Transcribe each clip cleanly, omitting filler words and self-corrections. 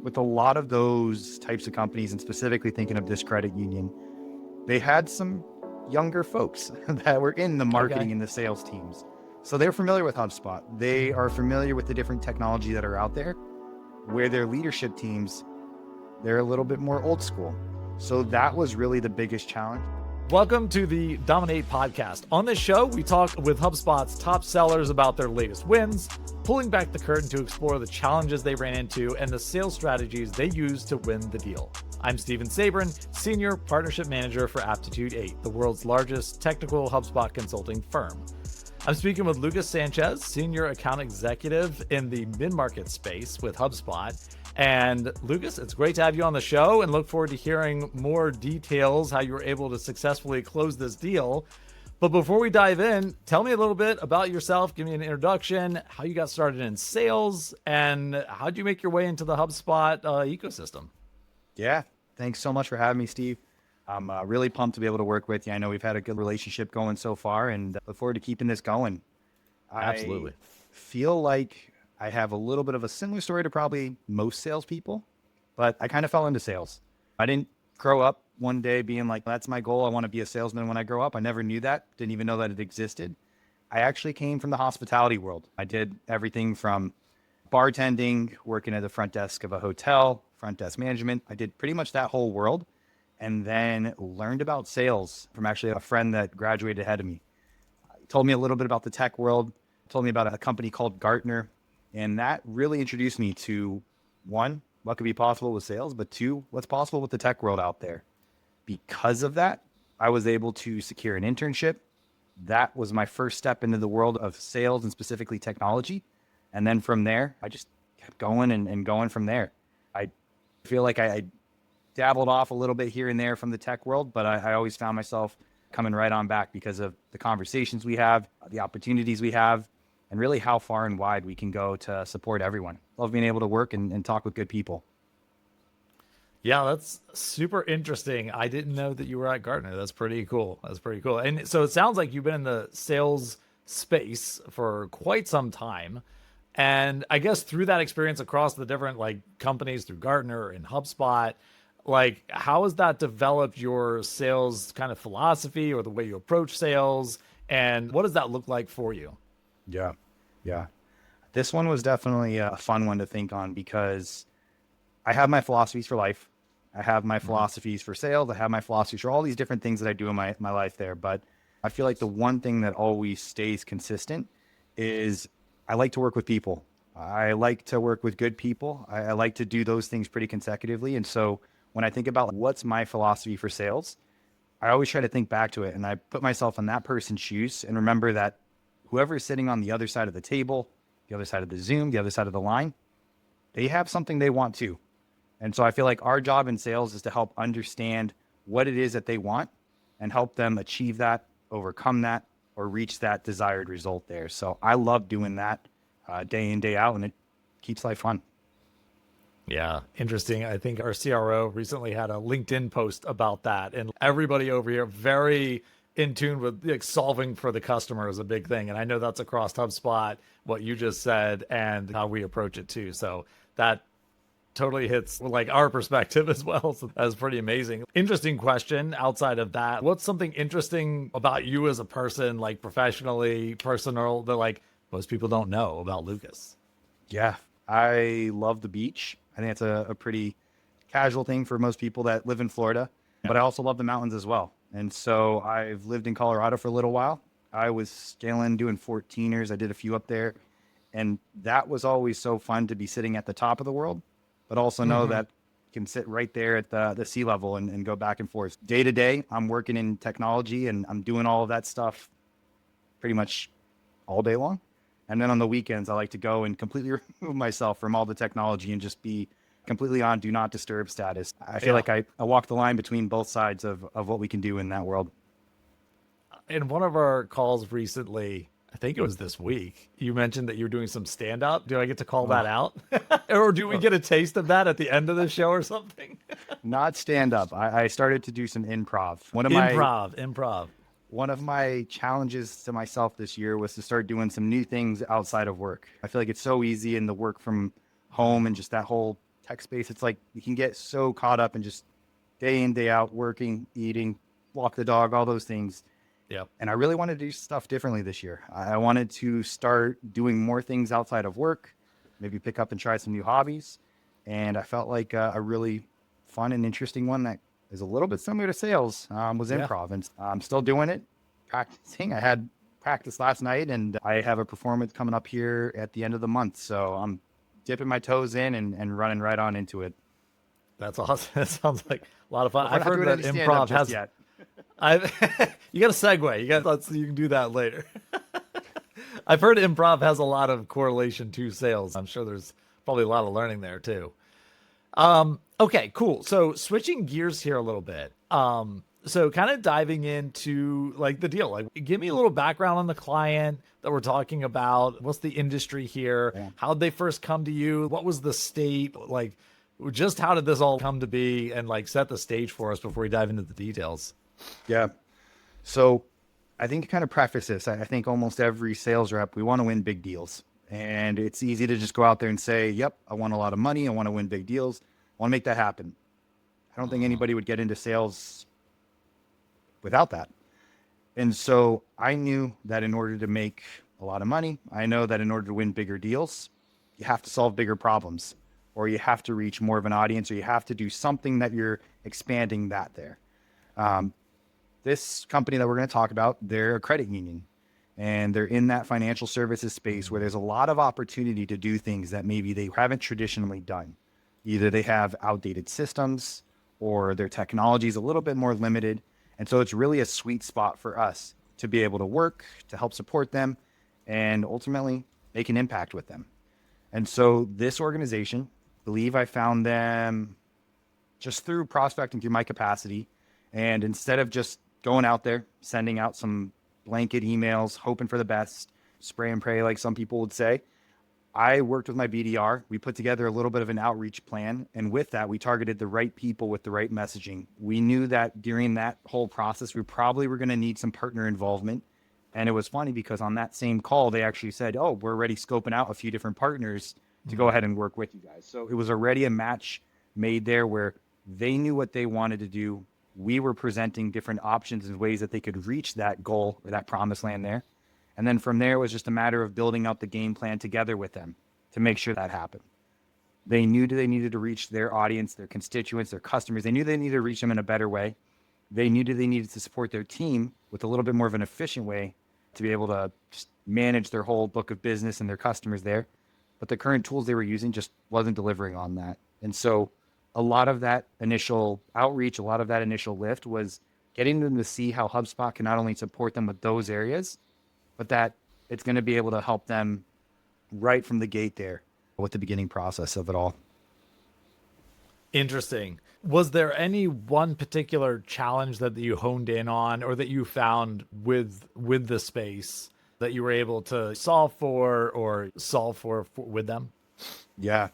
With a lot of those types of companies, and specifically thinking of this credit union, they had some younger folks that were in the Okay. marketing and the sales teams. So they're familiar with HubSpot. They are familiar with the different technology that are out there, where their leadership teams, they're a little bit more old school. So that was really the biggest challenge. Welcome to the Domin8 podcast. On this show, we talk with HubSpot's top sellers about their latest wins, pulling back the curtain to explore the challenges they ran into and the sales strategies they used to win the deal. I'm Steven Saberin, Senior Partnership Manager for Aptitude8, the world's largest technical HubSpot consulting firm. I'm speaking with Lucas Sanchez, Senior Account Executive in the mid-market space with HubSpot. And Lucas, it's great to have you on the show and look forward to hearing more details, how you were able to successfully close this deal. But before we dive in, tell me a little bit about yourself. Give me an introduction, how you got started in sales, and how'd you make your way into the HubSpot ecosystem? Yeah, thanks so much for having me, Steve. I'm really pumped to be able to work with you. I know we've had a good relationship going so far and look forward to keeping this going. I Absolutely. feel like I have a little bit of a similar story to probably most salespeople, but I kind of fell into sales. I didn't grow up one day being like, that's my goal. I want to be a salesman when I grow up. I never knew that. Didn't even know that it existed. I actually came from the hospitality world. I did everything from bartending, working at the front desk of a hotel, front desk management. I did pretty much that whole world, and then learned about sales from actually a friend that graduated ahead of me. He told me a little bit about the tech world, told me about a company called Gartner, and that really introduced me to, one, what could be possible with sales, but two, what's possible with the tech world out there. Because of that, I was able to secure an internship. That was my first step into the world of sales and specifically technology. And then from there, I just kept going and going from there. I feel like I dabbled off a little bit here and there from the tech world, but I always found myself coming right on back because of the conversations we have, the opportunities we have, and really how far and wide we can go to support everyone. Love being able to work and talk with good people. Yeah, that's super interesting. I didn't know that you were at Gartner. That's pretty cool. That's pretty cool. And so it sounds like you've been in the sales space for quite some time. And I guess through that experience across the different like companies through Gartner and HubSpot, like how has that developed your sales kind of philosophy or the way you approach sales? And what does that look like for you? Yeah. Yeah. This one was definitely a fun one to think on because I have my philosophies for life. I have my Mhm. philosophies for sales. I have my philosophies for all these different things that I do in my life there. But I feel like the one thing that always stays consistent is I like to work with people. I like to work with good people. I like to do those things pretty consecutively. And so when I think about what's my philosophy for sales, I always try to think back to it and I put myself in that person's shoes and remember that whoever is sitting on the other side of the table, the other side of the Zoom, the other side of the line, they have something they want too. And so I feel like our job in sales is to help understand what it is that they want and help them achieve that, overcome that, or reach that desired result there. So I love doing that day in, day out, and it keeps life fun. Yeah, interesting. I think our CRO recently had a LinkedIn post about that, and everybody over here very in tune with like solving for the customer is a big thing. And I know that's across HubSpot, what you just said, and how we approach it too. So that totally hits like our perspective as well. So that's pretty amazing. Interesting question outside of that. What's something interesting about you as a person, like professionally, personal, that like most people don't know about Lucas? Yeah, I love the beach. I think it's a pretty casual thing for most people that live in Florida, but I also love the mountains as well. And so I've lived in Colorado for a little while. I was scaling, doing 14ers. I did a few up there. And that was always so fun to be sitting at the top of the world, but also know Mm-hmm. that you can sit right there at the sea level and go back and forth. Day to day, I'm working in technology and I'm doing all of that stuff pretty much all day long. And then on the weekends, I like to go and completely remove myself from all the technology and just be completely on do not disturb status. I feel Yeah. like I walk the line between both sides of what we can do in that world. In one of our calls recently, I think it was this week, you mentioned that you're doing some stand up. Do I get to call that Oh, out? Or do we get a taste of that at the end of the show or something? not stand up. I started to do some improv. Improv, improv. One of my challenges to myself this year was to start doing some new things outside of work. I feel like it's so easy in the work from home and just that whole tech space, it's like you can get so caught up in just day in, day out, working, eating, walk the dog, all those things. Yeah. And I really wanted to do stuff differently this year. I wanted to start doing more things outside of work, maybe pick up and try some new hobbies. And I felt like a really fun and interesting one that is a little bit similar to sales was Yeah. improv. And I'm still doing it, practicing. I had practice last night and I have a performance coming up here at the end of the month. So I'm dipping my toes in and running right on into it. That's awesome. That sounds like a lot of fun. We're I've not heard doing that any stand-up improv just has. yet. You got to segue. You can do that later. I've heard improv has a lot of correlation to sales. I'm sure there's probably a lot of learning there too. Okay, cool. So switching gears here a little bit. So kind of diving into like the deal. Like, give me a little background on the client that we're talking about. What's the industry here? Yeah. How'd they first come to you? What was the state? Like, just how did this all come to be? And like set the stage for us before we dive into the details. Yeah. So I think to kind of preface this, I think almost every sales rep, we want to win big deals. And it's easy to just go out there and say, yep, I want a lot of money. I want to win big deals. I want to make that happen. I don't think anybody would get into sales without that. And so I knew that in order to make a lot of money, I know that in order to win bigger deals, you have to solve bigger problems, or you have to reach more of an audience, or you have to do something that you're expanding that there. This company that we're going to talk about, they're a credit union, and they're in that financial services space where there's a lot of opportunity to do things that maybe they haven't traditionally done. Either they have outdated systems or their technology is a little bit more limited. And so it's really a sweet spot for us to be able to work, to help support them, and ultimately make an impact with them. And so this organization, I believe I found them just through prospecting through my capacity. And instead of just going out there, sending out some blanket emails, hoping for the best, spray and pray, like some people would say, I worked with my BDR. We put together a little bit of an outreach plan. And with that, we targeted the right people with the right messaging. We knew that during that whole process, we probably were going to need some partner involvement. And it was funny because on that same call, they actually said, oh, we're already scoping out a few different partners to go ahead and work with you guys. So it was already a match made there where they knew what they wanted to do. We were presenting different options and ways that they could reach that goal or that promised land there. And then from there, it was just a matter of building out the game plan together with them to make sure that happened. They knew they needed to reach their audience, their constituents, their customers. They knew they needed to reach them in a better way. They knew they needed to support their team with a little bit more of an efficient way to be able to just manage their whole book of business and their customers there. But the current tools they were using just wasn't delivering on that. And so a lot of that initial outreach, a lot of that initial lift was getting them to see how HubSpot can not only support them with those areas, but that it's going to be able to help them right from the gate there with the beginning process of it all. Interesting. Was there any one particular challenge that you honed in on or that you found with the space that you were able to solve for with them? Yeah.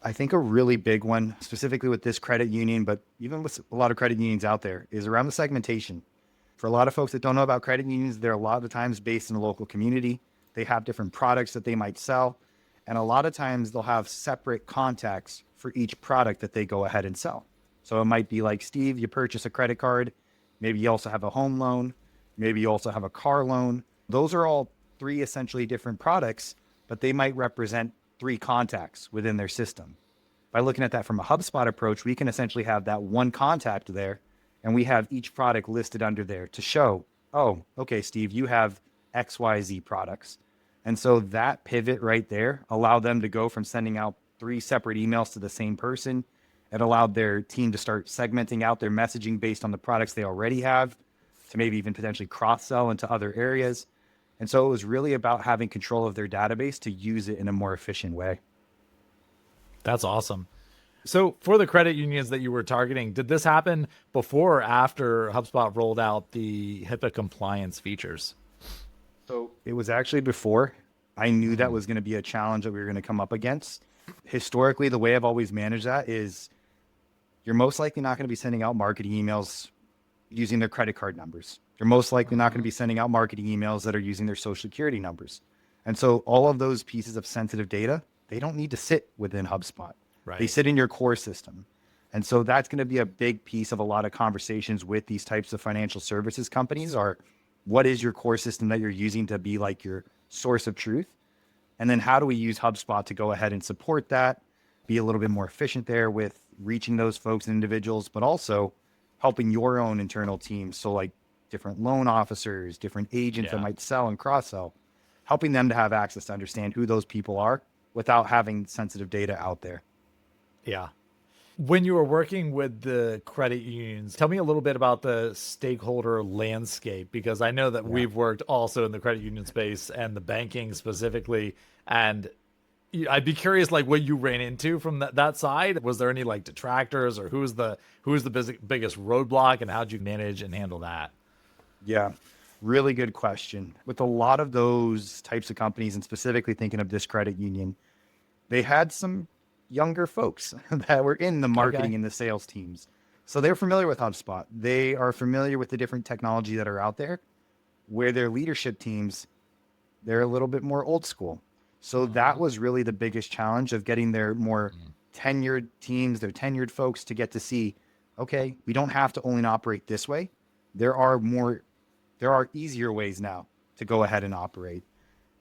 I think a really big one, specifically with this credit union, but even with a lot of credit unions out there, is around the segmentation. For a lot of folks that don't know about credit unions, they're a lot of the times based in a local community. They have different products that they might sell. And a lot of times they'll have separate contacts for each product that they go ahead and sell. So it might be like, Steve, you purchase a credit card. Maybe you also have a home loan. Maybe you also have a car loan. Those are all three essentially different products, but they might represent three contacts within their system. By looking at that from a HubSpot approach, we can essentially have that one contact there, and we have each product listed under there to show, oh, okay, Steve, you have XYZ products. And so that pivot right there allowed them to go from sending out three separate emails to the same person. It allowed their team to start segmenting out their messaging based on the products they already have to maybe even potentially cross-sell into other areas. And so it was really about having control of their database to use it in a more efficient way. That's awesome. So for the credit unions that you were targeting, did this happen before or after HubSpot rolled out the HIPAA compliance features? So it was actually before. I knew that was going to be a challenge that we were going to come up against. Historically, the way I've always managed that is you're most likely not going to be sending out marketing emails using their credit card numbers. You're most likely not going to be sending out marketing emails that are using their social security numbers. And so all of those pieces of sensitive data, they don't need to sit within HubSpot. Right. They sit in your core system. And so that's going to be a big piece of a lot of conversations with these types of financial services companies are what is your core system that you're using to be like your source of truth? And then how do we use HubSpot to go ahead and support that, be a little bit more efficient there with reaching those folks and individuals, but also helping your own internal teams. So like different loan officers, different agents that might sell and cross sell, helping them to have access to understand who those people are without having sensitive data out there. Yeah. When you were working with the credit unions, tell me a little bit about the stakeholder landscape, because I know that we've worked also in the credit union space and the banking specifically. And I'd be curious, like what you ran into from that side. Was there any like detractors, or who's the biggest roadblock, and how'd you manage and handle that? Yeah, really good question. With a lot of those types of companies, and specifically thinking of this credit union, they had some younger folks that were in the marketing and the sales teams. So they're familiar with HubSpot. They are familiar with the different technology that are out there, where their leadership teams, they're a little bit more old school. So that was really the biggest challenge of getting their more tenured teams, their tenured folks to get to see, okay, we don't have to only operate this way. There are easier ways now to go ahead and operate.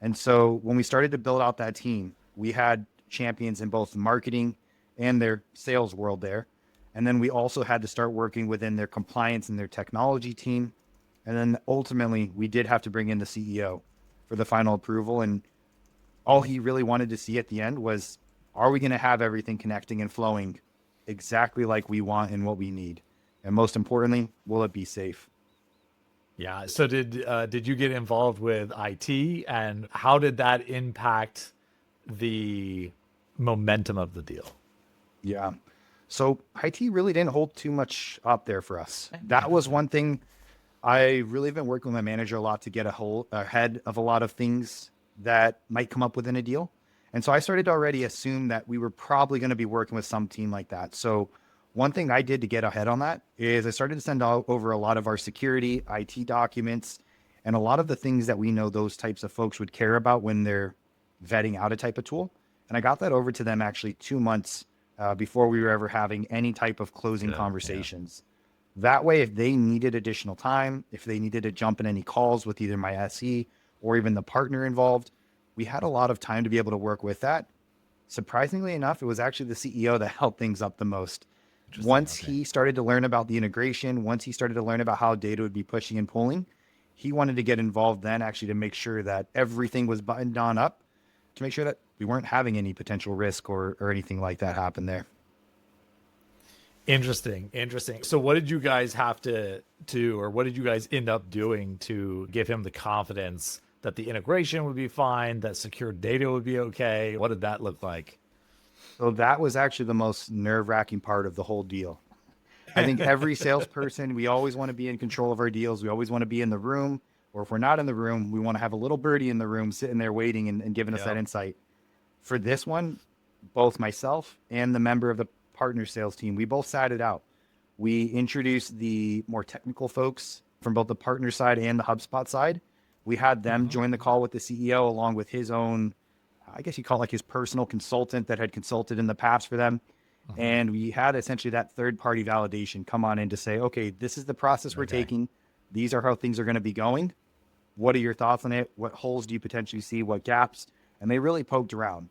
And so when we started to build out that team, we had champions in both marketing and their sales world there. And then we also had to start working within their compliance and their technology team. And then ultimately we did have to bring in the CEO for the final approval. And all he really wanted to see at the end was, are we going to have everything connecting and flowing exactly like we want and what we need? And most importantly, will it be safe? Yeah. So did you get involved with IT, and how did that impact the momentum of the deal? Yeah. So IT really didn't hold too much up there for us. That was one thing. I really been working with my manager a lot to get ahead of a lot of things that might come up within a deal. And so I started to already assume that we were probably going to be working with some team like that. So one thing I did to get ahead on that is I started to send over a lot of our security, IT documents, and a lot of the things that we know those types of folks would care about when they're vetting out a type of tool. And I got that over to them actually 2 months before we were ever having any type of closing conversations. That way, if they needed additional time, if they needed to jump in any calls with either my SE or even the partner involved, we had a lot of time to be able to work with that. Surprisingly enough, it was actually the CEO that helped things up the most. Once he started to learn about the integration, once he started to learn about how data would be pushing and pulling, he wanted to get involved then actually to make sure that everything was buttoned on up, to make sure that we weren't having any potential risk or anything like that happen there. Interesting. So what did you guys have to do, or what did you guys end up doing to give him the confidence that the integration would be fine, that secure data would be okay? What did that look like? So that was actually the most nerve-wracking part of the whole deal. I think every salesperson, we always want to be in control of our deals. We always want to be in the room, or if we're not in the room, we want to have a little birdie in the room sitting there waiting and giving us that insight. For this one, both myself and the member of the partner sales team, we both sat it out. We introduced the more technical folks from both the partner side and the HubSpot side. We had them join the call with the CEO along with his own, I guess you call it like his personal consultant that had consulted in the past for them. And we had essentially that third party validation come on in to say, okay, this is the process we're taking. These are how things are going to be going. What are your thoughts on it? What holes do you potentially see? What gaps? And they really poked around.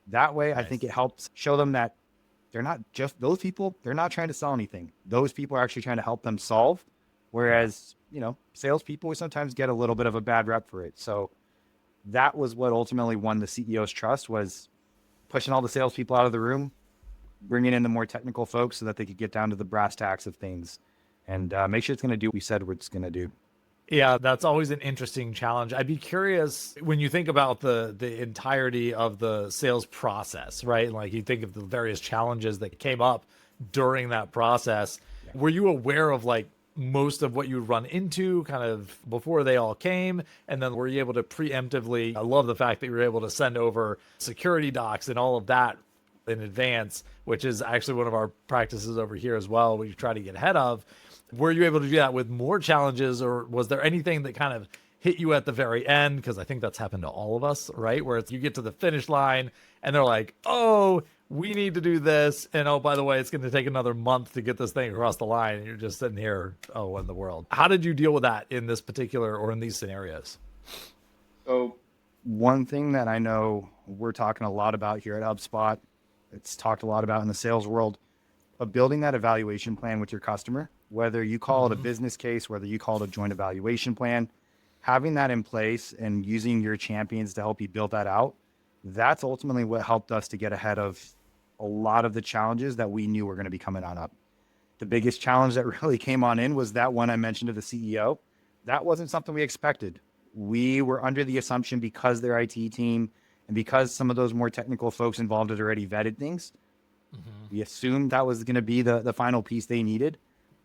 That way, I think it helps show them that they're not just those people. They're not trying to sell anything. Those people are actually trying to help them solve. Whereas, salespeople, we sometimes get a little bit of a bad rep for it. So that was what ultimately won the CEO's trust, was pushing all the salespeople out of the room, bringing in the more technical folks so that they could get down to the brass tacks of things and make sure it's going to do what we said it's going to do. Yeah, that's always an interesting challenge. I'd be curious, when you think about the entirety of the sales process, right? Like you think of the various challenges that came up during that process. Were you aware of like most of what you would run into kind of before they all came? And then were you able to preemptively, I love the fact that you were able to send over security docs and all of that in advance, which is actually one of our practices over here as well, we try to get ahead of. Were you able to do that with more challenges, or was there anything that kind of hit you at the very end? Because I think that's happened to all of us, right? Where you get to the finish line and they're like, oh, we need to do this. And oh, by the way, it's going to take another month to get this thing across the line. And you're just sitting here, oh, what in the world? How did you deal with that in this particular or in these scenarios? So one thing that I know we're talking a lot about here at HubSpot, it's talked a lot about in the sales world, of building that evaluation plan with your customer, whether you call it a business case, whether you call it a joint evaluation plan, having that in place and using your champions to help you build that out. That's ultimately what helped us to get ahead of a lot of the challenges that we knew were going to be coming on up. The biggest challenge that really came on in was that one I mentioned to the CEO. That wasn't something we expected. We were under the assumption, because their IT team and because some of those more technical folks involved had already vetted things, we assumed that was going to be the final piece they needed.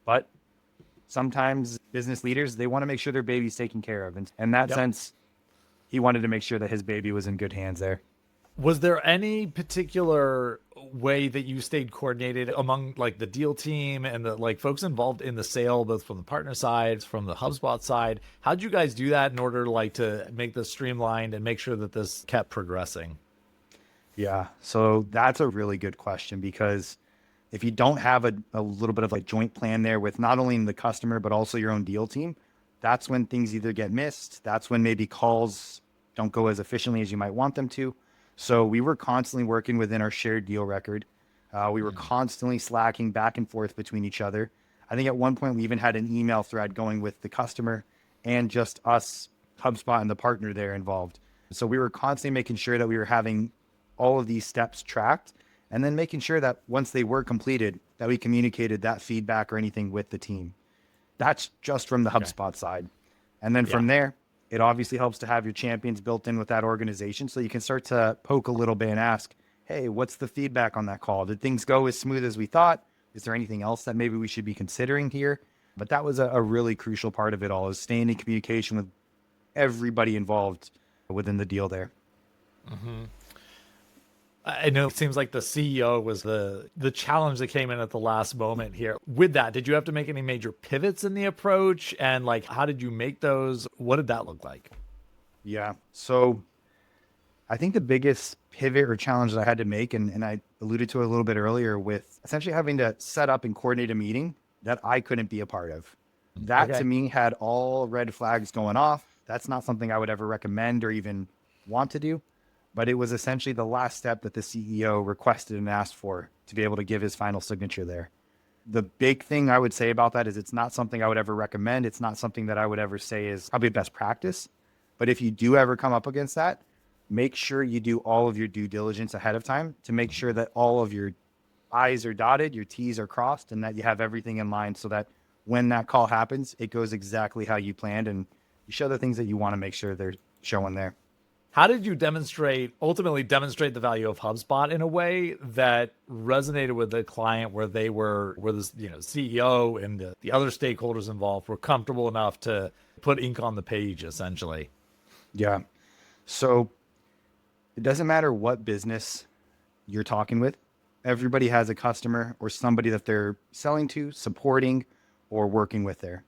But sometimes business leaders, they want to make sure their baby's taken care of. And in that sense, he wanted to make sure that his baby was in good hands there. Was there any particular way that you stayed coordinated among like the deal team and the like folks involved in the sale, both from the partner side, from the HubSpot side? How'd you guys do that in order like to make this streamlined and make sure that this kept progressing? Yeah, so that's a really good question, because if you don't have a little bit of a joint plan there with not only the customer, but also your own deal team, that's when things either get missed. That's when maybe calls don't go as efficiently as you might want them to. So we were constantly working within our shared deal record. We were constantly slacking back and forth between each other. I think at one point we even had an email thread going with the customer and just us, HubSpot, and the partner there involved. So we were constantly making sure that we were having all of these steps tracked, and then making sure that once they were completed, that we communicated that feedback or anything with the team. That's just from the HubSpot side. And then from there, it obviously helps to have your champions built in with that organization, so you can start to poke a little bit and ask, hey, what's the feedback on that call? Did things go as smooth as we thought? Is there anything else that maybe we should be considering here? But that was a really crucial part of it all, is staying in communication with everybody involved within the deal there. I know it seems like the CEO was the challenge that came in at the last moment here. With that, did you have to make any major pivots in the approach? And like, how did you make those? What did that look like? Yeah. So I think the biggest pivot or challenge that I had to make, and I alluded to it a little bit earlier, with essentially having to set up and coordinate a meeting that I couldn't be a part of. That to me had all red flags going off. That's not something I would ever recommend or even want to do. But it was essentially the last step that the CEO requested and asked for to be able to give his final signature there. The big thing I would say about that is it's not something I would ever recommend. It's not something that I would ever say is probably best practice. But if you do ever come up against that, make sure you do all of your due diligence ahead of time to make sure that all of your I's are dotted, your T's are crossed, and that you have everything in line so that when that call happens, it goes exactly how you planned, and you show the things that you want to make sure they're showing there. How did you ultimately demonstrate the value of HubSpot in a way that resonated with the client, where they were, where the CEO and the other stakeholders involved were comfortable enough to put ink on the page, essentially? Yeah. So it doesn't matter what business you're talking with. Everybody has a customer or somebody that they're selling to, supporting, or working with there.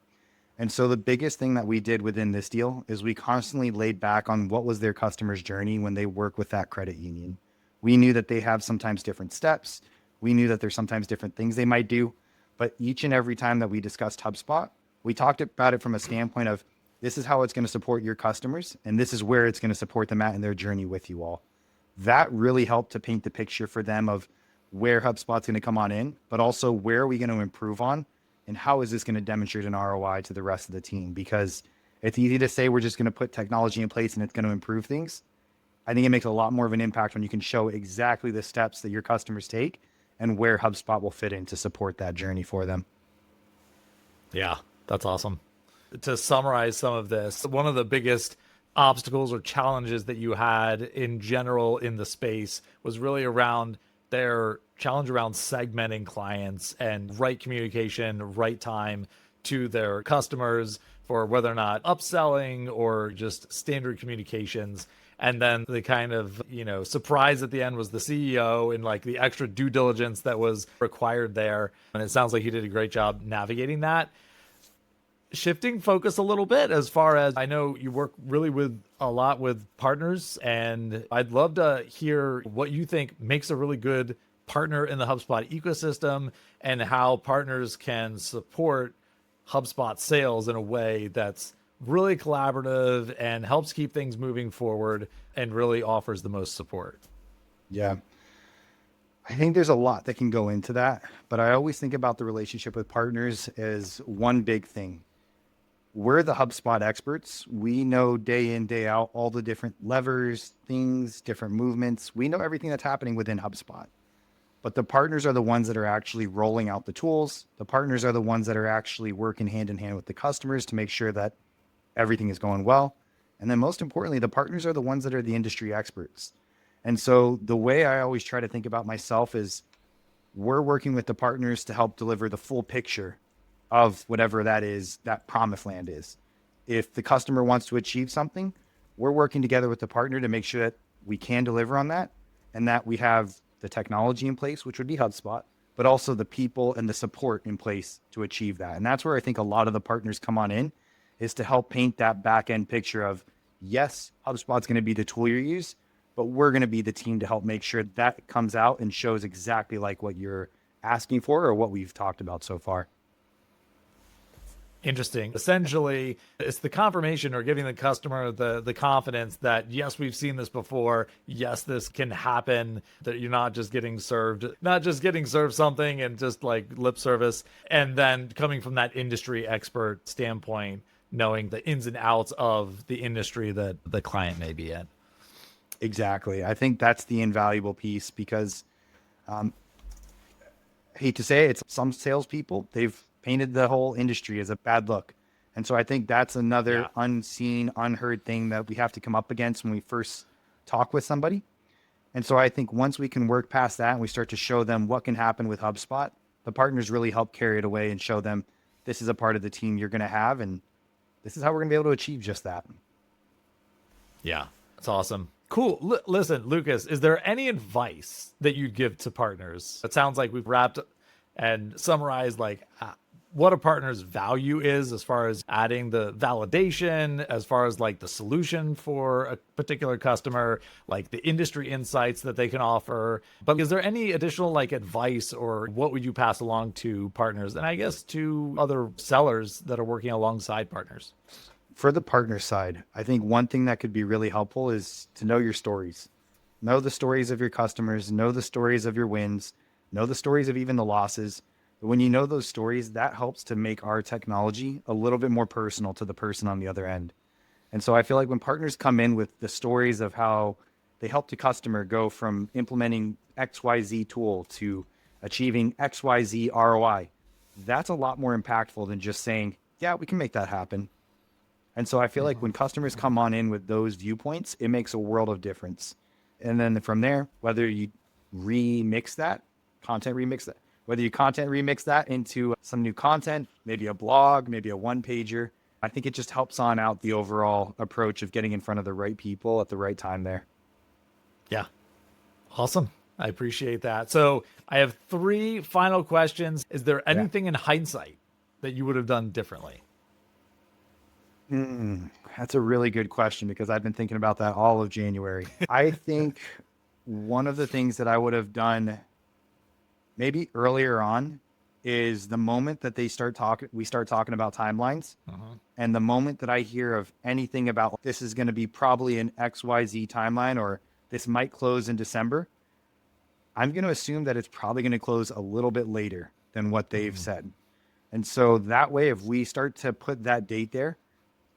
And so the biggest thing that we did within this deal is we constantly laid back on what was their customer's journey when they work with that credit union. We knew that they have sometimes different steps. We knew that there's sometimes different things they might do. But each and every time that we discussed HubSpot, we talked about it from a standpoint of, this is how it's going to support your customers, and this is where it's going to support them at in their journey with you all. That really helped to paint the picture for them of where HubSpot's going to come on in, but also where are we going to improve on, and how is this going to demonstrate an ROI to the rest of the team? Because it's easy to say we're just going to put technology in place and it's going to improve things. I think it makes a lot more of an impact when you can show exactly the steps that your customers take and where HubSpot will fit in to support that journey for them. Yeah, that's awesome. To summarize some of this, one of the biggest obstacles or challenges that you had in general in the space was really around their challenge around segmenting clients and right communication, right time to their customers for whether or not upselling or just standard communications. And then the kind of, surprise at the end was the CEO and like the extra due diligence that was required there. And it sounds like you did a great job navigating that. Shifting focus a little bit, as far as I know, you work really with a lot with partners, and I'd love to hear what you think makes a really good partner in the HubSpot ecosystem and how partners can support HubSpot sales in a way that's really collaborative and helps keep things moving forward and really offers the most support. Yeah. I think there's a lot that can go into that, but I always think about the relationship with partners as one big thing. We're the HubSpot experts. We know day in, day out, all the different levers, things, different movements. We know everything that's happening within HubSpot. But the partners are the ones that are actually rolling out the tools. The partners are the ones that are actually working hand in hand with the customers to make sure that everything is going well. And then most importantly, the partners are the ones that are the industry experts. And so the way I always try to think about myself is we're working with the partners to help deliver the full picture of whatever that is, that promised land is. If the customer wants to achieve something, we're working together with the partner to make sure that we can deliver on that and that we have the technology in place, which would be HubSpot, but also the people and the support in place to achieve that. And that's where I think a lot of the partners come on in, is to help paint that back end picture of, yes, HubSpot's going to be the tool you use, but we're going to be the team to help make sure that comes out and shows exactly like what you're asking for or what we've talked about so far. Interesting. Essentially, it's the confirmation or giving the customer the confidence that, yes, we've seen this before. Yes, this can happen, that you're not just getting served something and just like lip service. And then coming from that industry expert standpoint, knowing the ins and outs of the industry that the client may be in. Exactly. I think that's the invaluable piece because I hate to say it, it's some salespeople, they've painted the whole industry as a bad look. And so I think that's another unseen, unheard thing that we have to come up against when we first talk with somebody. And so I think once we can work past that and we start to show them what can happen with HubSpot, the partners really help carry it away and show them this is a part of the team you're going to have. And this is how we're going to be able to achieve just that. Yeah, that's awesome. Cool. Listen, Lucas, is there any advice that you'd give to partners? It sounds like we've wrapped and summarized like what a partner's value is as far as adding the validation, as far as like the solution for a particular customer, like the industry insights that they can offer. But is there any additional like advice or what would you pass along to partners and I guess to other sellers that are working alongside partners? For the partner side, I think one thing that could be really helpful is to know your stories. Know the stories of your customers, know the stories of your wins, know the stories of even the losses. But when you know those stories, that helps to make our technology a little bit more personal to the person on the other end. And so I feel like when partners come in with the stories of how they helped a customer go from implementing XYZ tool to achieving XYZ ROI, that's a lot more impactful than just saying, yeah, we can make that happen. And so I feel like when customers come on in with those viewpoints, it makes a world of difference. And then from there, whether you remix that, whether you content remix that into some new content, maybe a blog, maybe a one pager, I think it just helps on out the overall approach of getting in front of the right people at the right time there. Yeah. Awesome. I appreciate that. So I have 3 final questions. Is there anything in hindsight that you would have done differently? That's a really good question because I've been thinking about that all of January. I think one of the things that I would have done maybe earlier on is the moment that we start talking about timelines, and the moment that I hear of anything about this is going to be probably an XYZ timeline or this might close in December, I'm going to assume that it's probably going to close a little bit later than what they've said. And so that way, if we start to put that date there,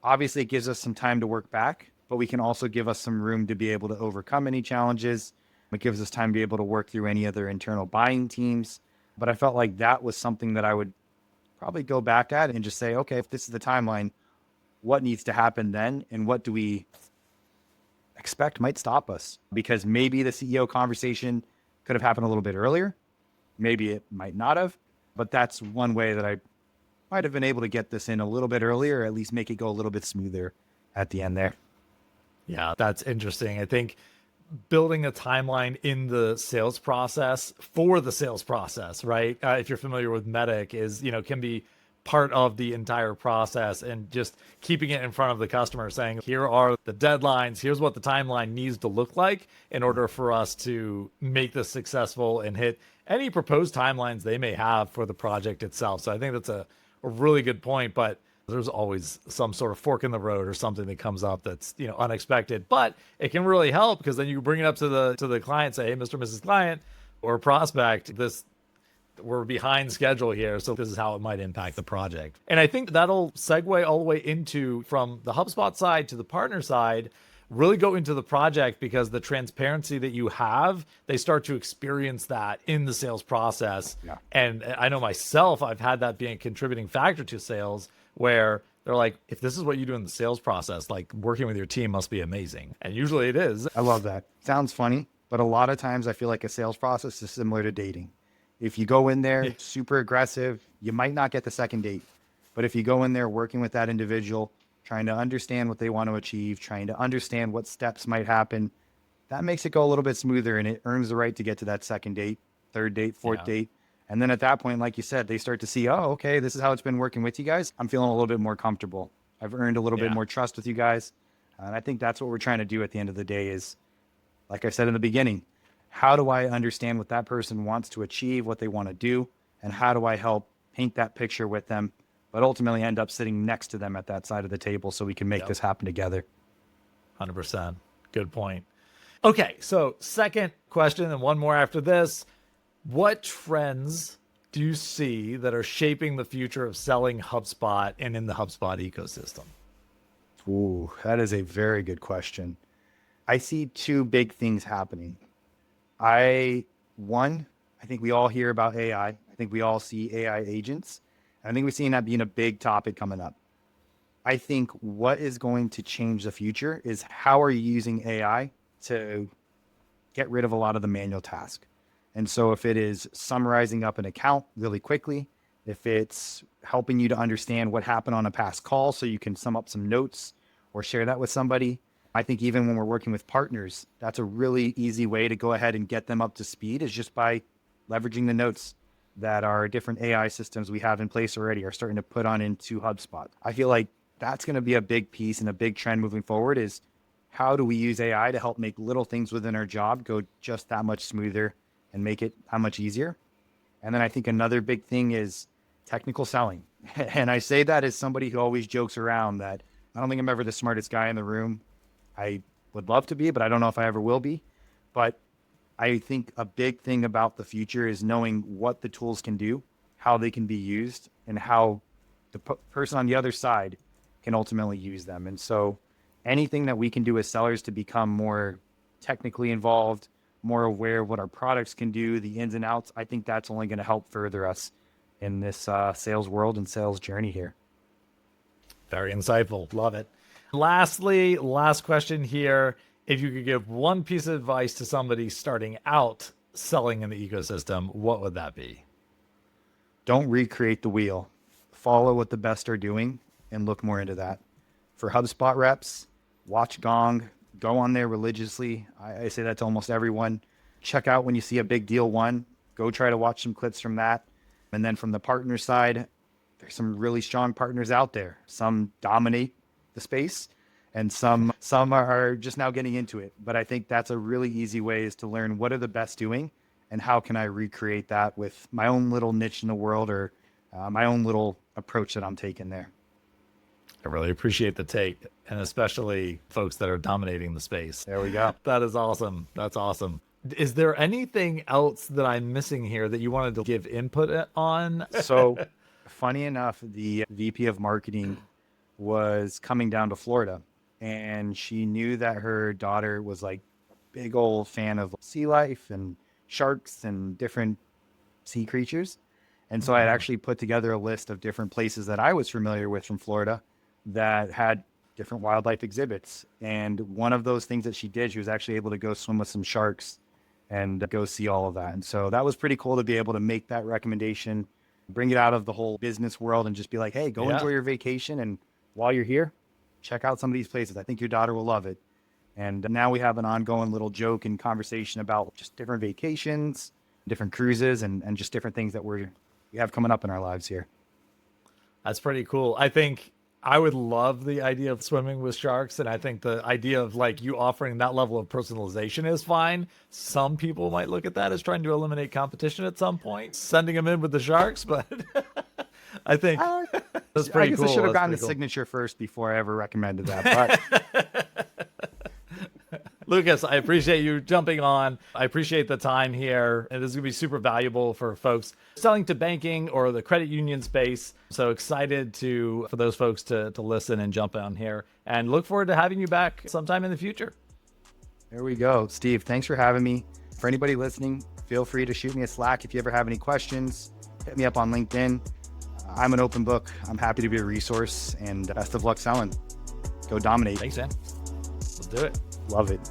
obviously it gives us some time to work back, but we can also give us some room to be able to overcome any challenges. It gives us time to be able to work through any other internal buying teams. But I felt like that was something that I would probably go back at and just say, okay, if this is the timeline, what needs to happen then? And what do we expect might stop us? Because maybe the CEO conversation could have happened a little bit earlier. Maybe it might not have, but that's one way that I might have been able to get this in a little bit earlier, or at least make it go a little bit smoother at the end there. Yeah, that's interesting. I think building a timeline in the sales process for the sales process, right? If you're familiar with Medic, is, can be part of the entire process, and just keeping it in front of the customer saying, here are the deadlines, here's what the timeline needs to look like in order for us to make this successful and hit any proposed timelines they may have for the project itself. So I think that's a really good point, but there's always some sort of fork in the road or something that comes up that's, unexpected, but it can really help because then you bring it up to the client, say, hey, Mr. Mrs. Client or prospect, we're behind schedule here, so this is how it might impact the project. And I think that'll segue all the way into, from the HubSpot side to the partner side, really go into the project, because the transparency that you have, they start to experience that in the sales process. Yeah. And I know myself, I've had that being a contributing factor to sales, where they're like, if this is what you do in the sales process, like, working with your team must be amazing. And usually it is. I love that. Sounds funny, but a lot of times I feel like a sales process is similar to dating. If you go in there super aggressive, you might not get the second date. But if you go in there working with that individual, trying to understand what they want to achieve, trying to understand what steps might happen, that makes it go a little bit smoother, and it earns the right to get to that second date, third date, fourth date. And then at that point, like you said, they start to see, oh, okay, this is how it's been working with you guys. I'm feeling a little bit more comfortable. I've earned a little bit more trust with you guys. And I think that's what we're trying to do at the end of the day is, like I said in the beginning, how do I understand what that person wants to achieve, what they want to do, and how do I help paint that picture with them, but ultimately end up sitting next to them at that side of the table so we can make this happen together. 100%. Good point. Okay, so second question, and one more after this. What trends do you see that are shaping the future of selling HubSpot and in the HubSpot ecosystem? Ooh, that is a very good question. I see two big things happening. I think we all hear about AI. I think we all see AI agents. And I think we're seeing that being a big topic coming up. I think what is going to change the future is how are you using AI to get rid of a lot of the manual task. And so if it is summarizing up an account really quickly, if it's helping you to understand what happened on a past call so you can sum up some notes or share that with somebody, I think even when we're working with partners, that's a really easy way to go ahead and get them up to speed, is just by leveraging the notes that our different AI systems we have in place already are starting to put on into HubSpot. I feel like that's going to be a big piece and a big trend moving forward, is how do we use AI to help make little things within our job go just that much smoother and make it that much easier. And then I think another big thing is technical selling. And I say that as somebody who always jokes around that I don't think I'm ever the smartest guy in the room. I would love to be, but I don't know if I ever will be. But I think a big thing about the future is knowing what the tools can do, how they can be used, and how the person on the other side can ultimately use them. And so anything that we can do as sellers to become more technically involved, more aware of what our products can do, the ins and outs, I think that's only going to help further us in this sales world and sales journey here. Very insightful. Love it. Lastly, last question here. If you could give one piece of advice to somebody starting out selling in the ecosystem, what would that be? Don't recreate the wheel. Follow what the best are doing and look more into that. For HubSpot reps, watch Gong, go on there religiously. I say that to almost everyone. Check out when you see a big deal one, go try to watch some clips from that. And then from the partner side, there's some really strong partners out there. Some dominate the space and some are just now getting into it. But I think that's a really easy way, is to learn what are the best doing and how can I recreate that with my own little niche in the world, or my own little approach that I'm taking there. I really appreciate the take, and especially folks that are dominating the space. There we go. That is awesome. That's awesome. Is there anything else that I'm missing here that you wanted to give input on? So funny enough, the VP of marketing was coming down to Florida, and she knew that her daughter was like big old fan of sea life and sharks and different sea creatures. And so I had actually put together a list of different places that I was familiar with from Florida that had different wildlife exhibits. And one of those things that she did, she was actually able to go swim with some sharks and go see all of that. And so that was pretty cool to be able to make that recommendation, bring it out of the whole business world and just be like, hey, go enjoy your vacation. And while you're here, check out some of these places. I think your daughter will love it. And now we have an ongoing little joke and conversation about just different vacations, different cruises, and just different things that we have coming up in our lives here. That's pretty cool. I think I would love the idea of swimming with sharks. And I think the idea of like you offering that level of personalization is fine. Some people might look at that as trying to eliminate competition at some point, sending them in with the sharks. But I think that's pretty I guess cool. I should have That's gotten the pretty cool. signature first before I ever recommended that. But Lucas, I appreciate you jumping on. I appreciate the time here. And this is going to be super valuable for folks selling to banking or the credit union space. So excited for those folks to listen and jump on here, and look forward to having you back sometime in the future. there we go. Steve, thanks for having me. For anybody listening, feel free to shoot me a Slack if you ever have any questions. Hit me up on LinkedIn. I'm an open book. I'm happy to be a resource, and best of luck selling. Go dominate. Thanks, man. Let's do it. Love it.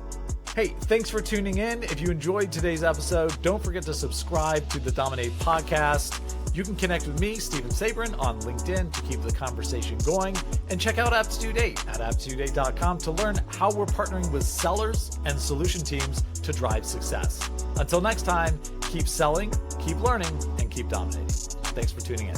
Hey, thanks for tuning in. If you enjoyed today's episode, don't forget to subscribe to the Domin8 podcast. You can connect with me, Stephen Saberin, on LinkedIn to keep the conversation going, and check out Aptitude8 at aptitude8.com to learn how we're partnering with sellers and solution teams to drive success. Until next time, keep selling, keep learning, and keep dominating. Thanks for tuning in.